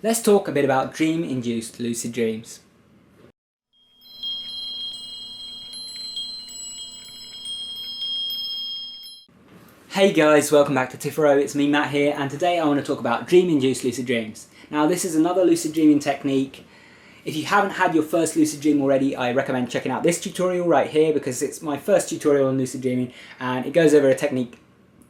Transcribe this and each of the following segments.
let's talk a bit about dream-induced lucid dreams. Hey guys, welcome back to Tipharot. It's me, Matt here, and today I want to talk about dream-induced lucid dreams. Now this is another lucid dreaming technique. If you haven't had your first lucid dream already, I recommend checking out this tutorial right here because it's my first tutorial on lucid dreaming and it goes over a technique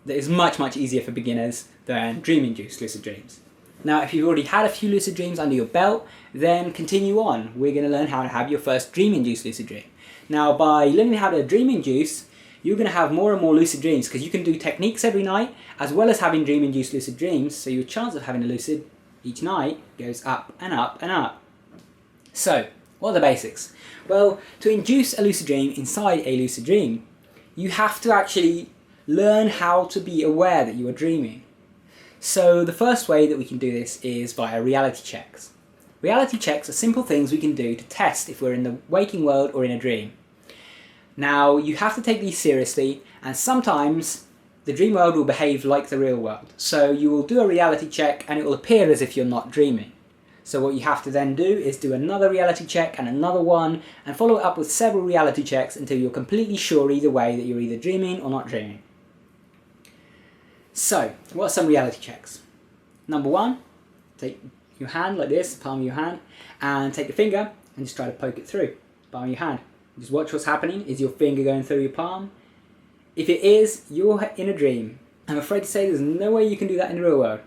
that is much easier for beginners than dream-induced lucid dreams. Now if you've already had a few lucid dreams under your belt, then continue on. We're going to learn how to have your first dream-induced lucid dream. Now by learning how to dream-induce, you're going to have more and more lucid dreams because you can do techniques every night as well as having dream-induced lucid dreams, so your chance of having a lucid each night goes up and up and up. So, what are the basics? Well, to induce a lucid dream inside a lucid dream, you have to actually learn how to be aware that you are dreaming. So the first way that we can do this is via reality checks. Reality checks are simple things we can do to test if we're in the waking world or in a dream. Now, you have to take these seriously, and sometimes the dream world will behave like the real world. So you will do a reality check and it will appear as if you're not dreaming. So what you have to then do is do another reality check and another one, and follow it up with several reality checks until you're completely sure either way that you're either dreaming or not dreaming. So, what are some reality checks? Number one, take your hand like this, the palm of your hand, and take your finger and just try to poke it through the palm of your hand. Just watch what's happening. Is your finger going through your palm? If it is, you're in a dream. I'm afraid to say there's no way you can do that in the real world.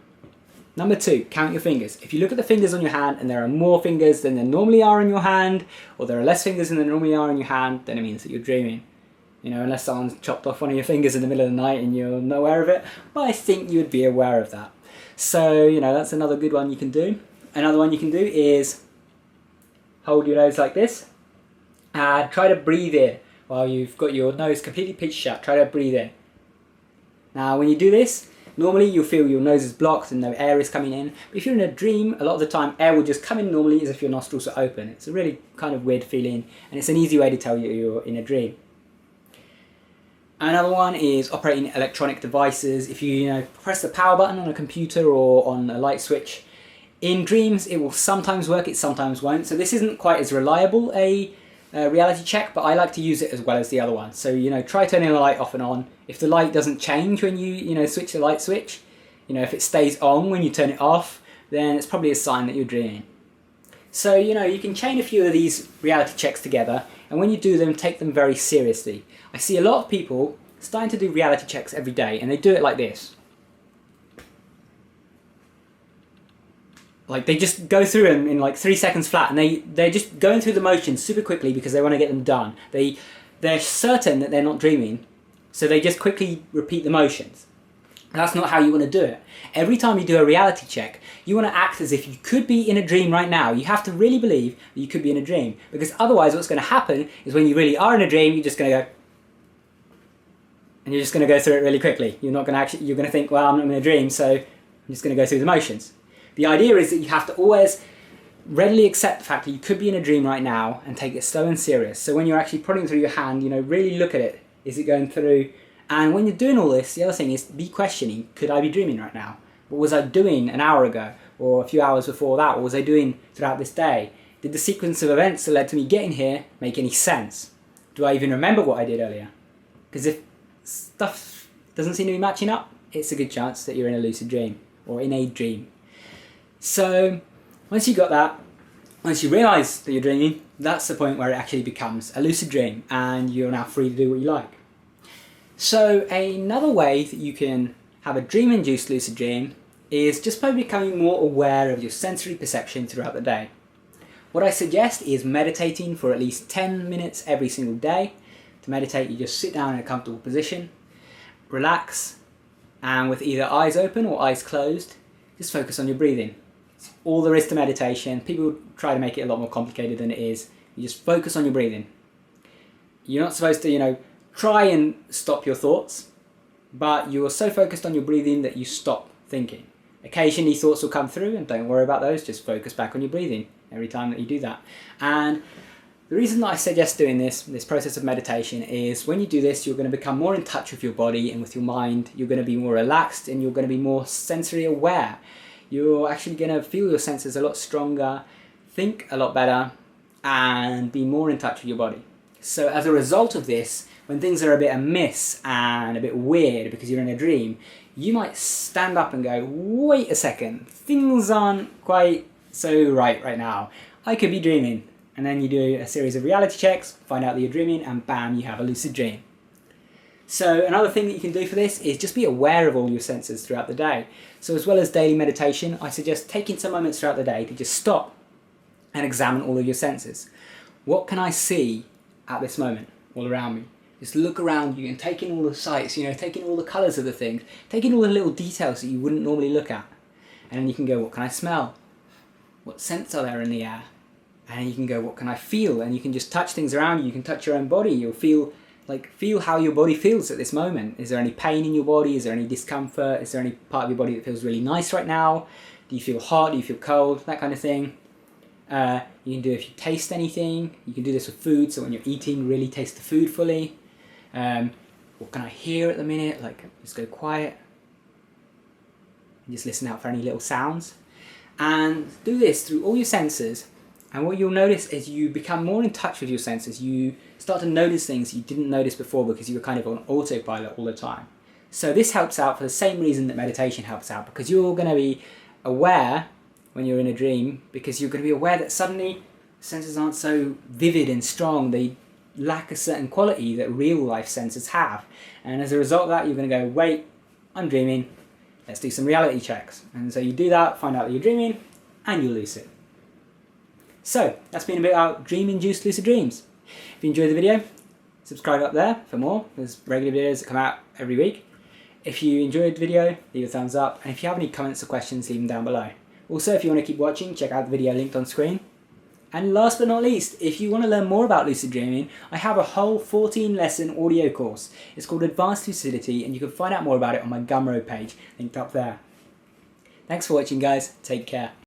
Number two, count your fingers. If you look at the fingers on your hand and there are more fingers than there normally are in your hand, or there are less fingers than there normally are in your hand, then it means that you're dreaming. You know, unless someone's chopped off one of your fingers in the middle of the night and you're not aware of it, but I think you would be aware of that. So, you know, that's another good one you can do. Another one you can do is hold your nose like this. Try to breathe in while you've got your nose completely pitched shut. Try to breathe in. Now when you do this, normally you'll feel your nose is blocked and no air is coming in. But if you're in a dream, a lot of the time air will just come in normally as if your nostrils are open. It's a really kind of weird feeling, and it's an easy way to tell you you're in a dream. Another one is operating electronic devices. If you press the power button on a computer or on a light switch, in dreams it will sometimes work, it sometimes won't. So this isn't quite as reliable a reality check, but I like to use it as well as the other one. So try turning the light off and on. If the light doesn't change when you switch the light switch, if it stays on when you turn it off, then it's probably a sign that you're dreaming. So you can chain a few of these reality checks together, and when you do them, take them very seriously. I see a lot of people starting to do reality checks every day, and they do it like this. Like they just go through them in like 3 seconds flat, and they're just going through the motions super quickly because they want to get them done. They're certain that they're not dreaming, so they just quickly repeat the motions. And that's not how you want to do it. Every time you do a reality check, you want to act as if you could be in a dream right now. You have to really believe that you could be in a dream, because otherwise what's going to happen is when you really are in a dream, you're just going to go, and you're just going to go through it really quickly. You're going to think, well, I'm not in a dream, so I'm just going to go through the motions. The idea is that you have to always readily accept the fact that you could be in a dream right now and take it slow and serious. So when you're actually putting it through your hand, really look at it. Is it going through? And when you're doing all this, the other thing is be questioning, could I be dreaming right now? What was I doing an hour ago or a few hours before that? What was I doing throughout this day? Did the sequence of events that led to me getting here make any sense? Do I even remember what I did earlier? Because if stuff doesn't seem to be matching up, it's a good chance that you're in a lucid dream or in a dream. So once you got that, once you realise that you're dreaming, that's the point where it actually becomes a lucid dream and you're now free to do what you like. So another way that you can have a dream-induced lucid dream is just by becoming more aware of your sensory perception throughout the day. What I suggest is meditating for at least 10 minutes every single day. To meditate, you just sit down in a comfortable position, relax, and with either eyes open or eyes closed, just focus on your breathing. It's all there is to meditation. People try to make it a lot more complicated than it is. You just focus on your breathing. You're not supposed to, try and stop your thoughts, but you're so focused on your breathing that you stop thinking. Occasionally thoughts will come through, and don't worry about those, just focus back on your breathing every time that you do that. And the reason that I suggest doing this process of meditation is when you do this, you're going to become more in touch with your body and with your mind. You're going to be more relaxed and you're going to be more sensory aware. You're actually going to feel your senses a lot stronger, think a lot better, and be more in touch with your body. So as a result of this, when things are a bit amiss and a bit weird because you're in a dream, you might stand up and go, wait a second, things aren't quite so right now. I could be dreaming. And then you do a series of reality checks, find out that you're dreaming, and bam, you have a lucid dream. So another thing that you can do for this is just be aware of all your senses throughout the day. So as well as daily meditation, I suggest taking some moments throughout the day to just stop and examine all of your senses. What can I see at this moment all around me? Just look around you and take in all the sights, take in all the colours of the things, take in all the little details that you wouldn't normally look at. And then you can go, what can I smell? What scents are there in the air? And then you can go, what can I feel? And you can just touch things around you. You can touch your own body. You'll feel how your body feels at this moment. Is there any pain in your body? Is there any discomfort? Is there any part of your body that feels really nice right now? Do you feel hot? Do you feel cold? That kind of thing. You can do if you taste anything. You can do this with food. So when you're eating, really taste the food fully. What can I hear at the minute? Just go quiet. And just listen out for any little sounds. And do this through all your senses. And what you'll notice is you become more in touch with your senses. You start to notice things you didn't notice before because you were kind of on autopilot all the time. So this helps out for the same reason that meditation helps out, because you're going to be aware when you're in a dream, because you're going to be aware that suddenly senses aren't so vivid and strong. They lack a certain quality that real life senses have. And as a result of that, you're going to go, wait, I'm dreaming. Let's do some reality checks. And so you do that, find out that you're dreaming, and you're lucid. So, that's been a bit about Dream Induced Lucid Dreams. If you enjoyed the video, subscribe up there for more. There's regular videos that come out every week. If you enjoyed the video, leave a thumbs up. And if you have any comments or questions, leave them down below. Also, if you want to keep watching, check out the video linked on screen. And last but not least, if you want to learn more about lucid dreaming, I have a whole 14-lesson audio course. It's called Advanced Lucidity, and you can find out more about it on my Gumroad page, linked up there. Thanks for watching, guys. Take care.